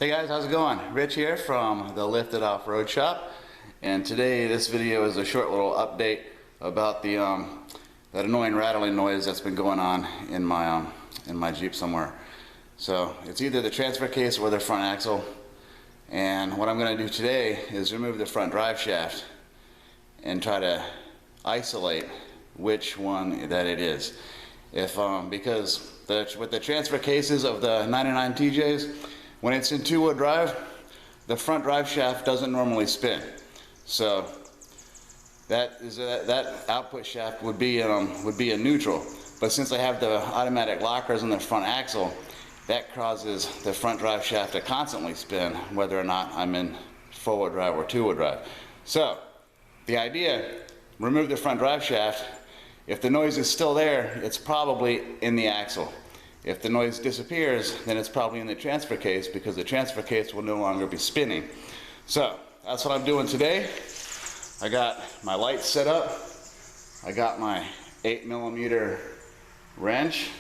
Hey guys, how's it going? Rich here from the Lifted Off-Road Shop, and today this video is a short little update about the that annoying rattling noise that's been going on in my Jeep somewhere. So it's either the transfer case or the front axle, and what I'm going to do today is remove the front drive shaft and try to isolate which one that it is. Because with the transfer cases of the 99 TJs, when it's in two-wheel drive, the front drive shaft doesn't normally spin. So that output shaft would be a neutral. But since I have the automatic lockers on the front axle, that causes the front drive shaft to constantly spin, whether or not I'm in four-wheel drive or two-wheel drive. So the idea, remove the front drive shaft. If the noise is still there, it's probably in the axle. If the noise disappears, then it's probably in the transfer case, because the transfer case will no longer be spinning. So that's what I'm doing today. I got my lights set up. I got my 8mm wrench.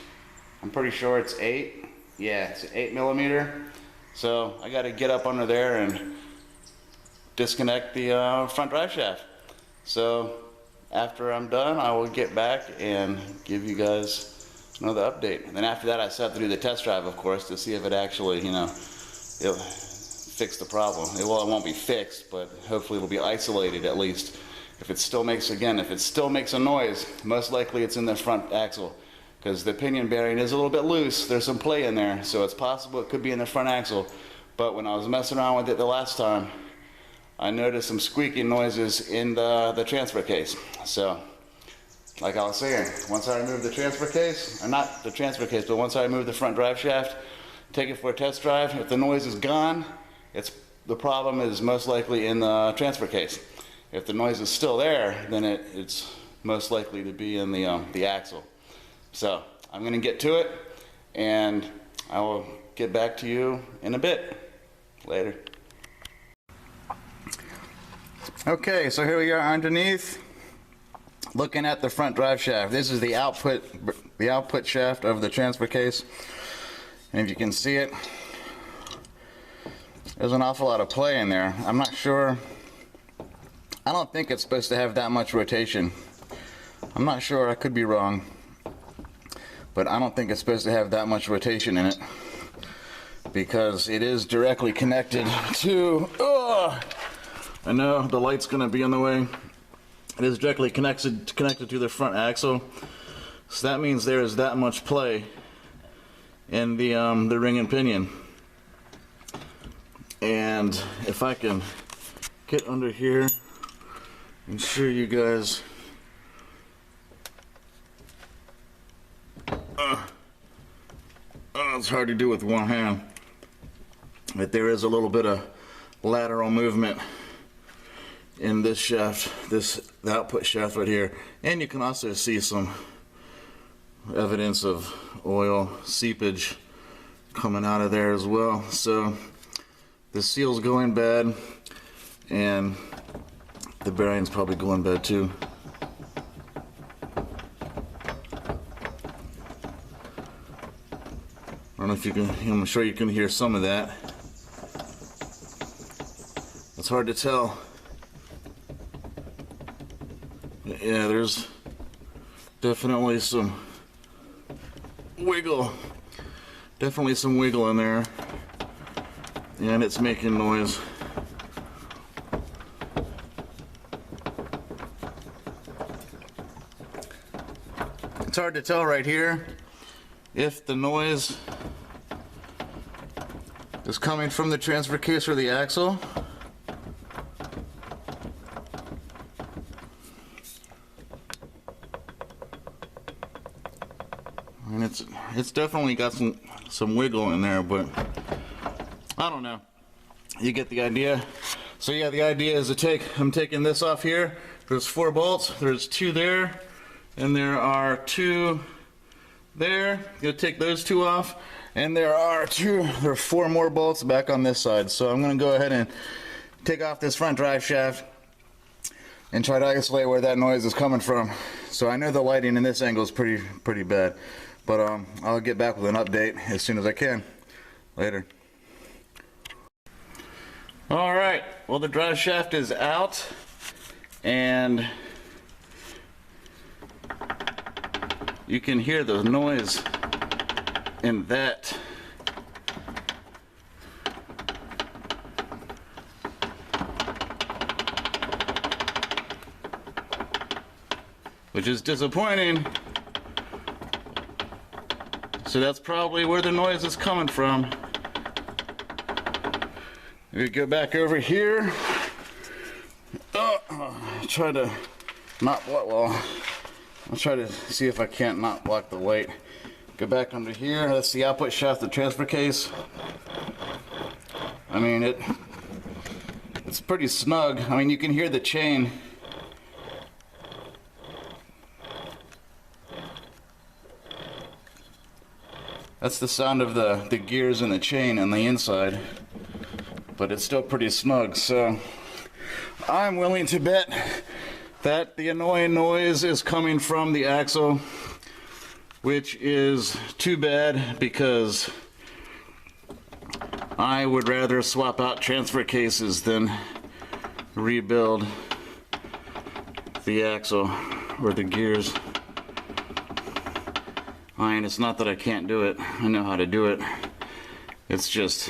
I'm pretty sure it's 8. Yeah, it's 8mm. So I got to get up under there and disconnect the front drive shaft. So after I'm done, I will get back and give you guys another update. And then after that, I still have to do the test drive, of course, to see if it actually, it'll fix the problem. Well, it won't be fixed, but hopefully it'll be isolated at least. If it still makes a noise, most likely it's in the front axle, because the pinion bearing is a little bit loose. There's some play in there, so it's possible it could be in the front axle. But when I was messing around with it the last time, I noticed some squeaking noises in the transfer case. So, like I was saying, once I remove the transfer case, or not the transfer case, but once I remove the front drive shaft, take it for a test drive, if the noise is gone, the problem is most likely in the transfer case. If the noise is still there, then it's most likely to be in the axle. So, I'm going to get to it, and I will get back to you in a bit. Later. Okay, so here we are underneath, looking at the front drive shaft. This is the output shaft of the transfer case, and if you can see it, there's an awful lot of play in there. I'm not sure. I don't think it's supposed to have that much rotation. I'm not sure, I could be wrong, but I don't think it's supposed to have that much rotation in it, because it is directly connected to, I know the light's going to be in the way. It is directly connected to the front axle, so that means there is that much play in the ring and pinion. And if I can get under here and show you guys, it's hard to do with one hand, but there is a little bit of lateral movement in this shaft, the output shaft right here, and you can also see some evidence of oil seepage coming out of there as well. So the seal's going bad, and the bearing's probably going bad too. I don't know if you can, I'm sure you can hear some of that. It's hard to tell. Yeah, there's definitely some wiggle. Definitely some wiggle in there. And it's making noise. It's hard to tell right here if the noise is coming from the transfer case or the axle. And it's definitely got some wiggle in there, but I don't know. You get the idea. So yeah, the idea is I'm taking this off here. There's 4 bolts. There's 2 there, and there are 2 there. I'm gonna take those 2 off, and there are 4 more bolts back on this side. So I'm gonna go ahead and take off this front drive shaft and try to isolate where that noise is coming from. So I know the lighting in this angle is pretty bad, but I'll get back with an update as soon as I can. Later. All right, well, the drive shaft is out, and you can hear the noise in that. Which is disappointing. So that's probably where the noise is coming from. We go back over here. Try to not block. Well, I'll try to see if I can't not block the light. Go back under here. That's the output shaft, the transfer case. I mean, it's pretty snug. I mean, you can hear the chain. That's the sound of the gears and the chain on the inside, but it's still pretty snug. So I'm willing to bet that the annoying noise is coming from the axle, which is too bad because I would rather swap out transfer cases than rebuild the axle or the gears. And it's not that I can't do it. I know how to do it. It's just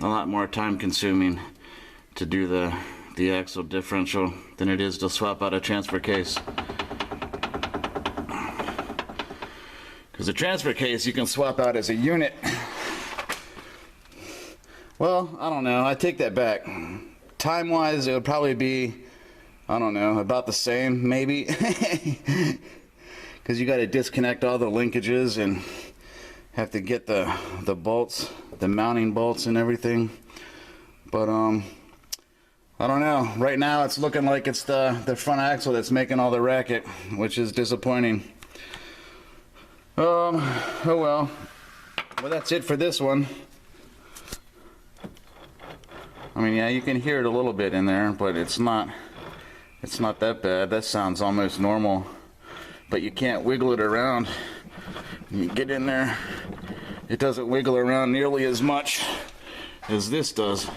a lot more time consuming to do the axle differential than it is to swap out a transfer case. Because the transfer case you can swap out as a unit. Well, I don't know. I take that back. Time-wise, it would probably be, I don't know, about the same, maybe. Because you got to disconnect all the linkages and have to get the bolts, the mounting bolts and everything. But I don't know. Right now it's looking like it's the front axle that's making all the racket, which is disappointing. Oh well. Well, that's it for this one. I mean, yeah, you can hear it a little bit in there, but it's not that bad. That sounds almost normal. But you can't wiggle it around. You get in there, it doesn't wiggle around nearly as much as this does.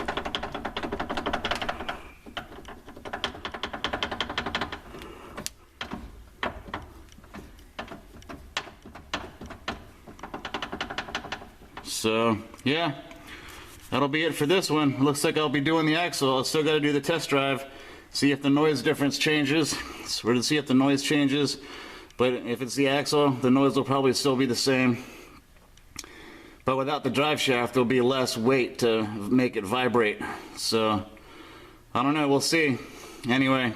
So, yeah, that'll be it for this one. Looks like I'll be doing the axle. I still got to do the test drive, see if the noise difference changes. We're to see if the noise changes. But if it's the axle, the noise will probably still be the same. But without the drive shaft, there'll be less weight to make it vibrate. So, I don't know, we'll see. Anyway,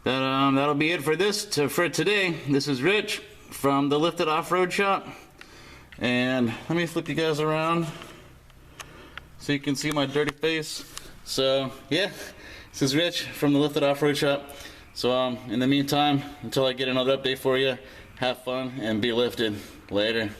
that'll be it for for today. This is Rich from the Lifted Off-Road Shop. And let me flip you guys around so you can see my dirty face. So, yeah, this is Rich from the Lifted Off-Road Shop. So in the meantime, until I get another update for you, have fun and be lifted. Later.